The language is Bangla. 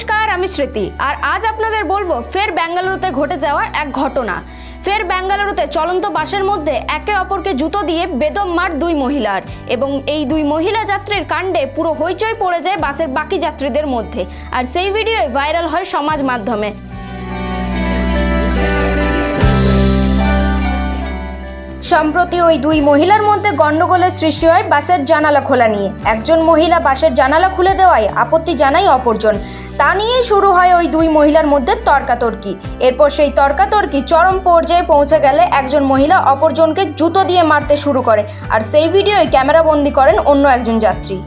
নমস্কার, আমি স্মৃতি। আর আজ আপনাদের বলবো ফের বেঙ্গালুরুতে ঘটে যাওয়া এক ঘটনা। ফের বেঙ্গালুরুতে চলন্ত বাসের মধ্যে একে অপরকে জুতো দিয়ে বেদম মার দুই মহিলার, এবং এই দুই মহিলা যাত্রীর কাণ্ডে পুরো হইচই পড়ে যায় বাসের বাকি যাত্রীদের মধ্যে। আর সেই ভিডিও ভাইরাল হয় সমাজ মাধ্যমে। সম্প্রতি ওই দুই মহিলার মধ্যে গন্ডগোলের সৃষ্টি হয় বাসের জানালা খোলা নিয়ে। একজন মহিলা বাসের জানালা খুলে দেওয়ায় আপত্তি জানায় অপরজন। তা নিয়েই শুরু হয় ওই দুই মহিলার মধ্যে তর্কাতর্কি। এরপর সেই তর্কাতর্কি চরম পর্যায়ে পৌঁছে গেলে একজন মহিলা অপরজনকে জুতো দিয়ে মারতে শুরু করে, আর সেই ভিডিওয় ক্যামেরাবন্দি করেন অন্য একজন যাত্রী।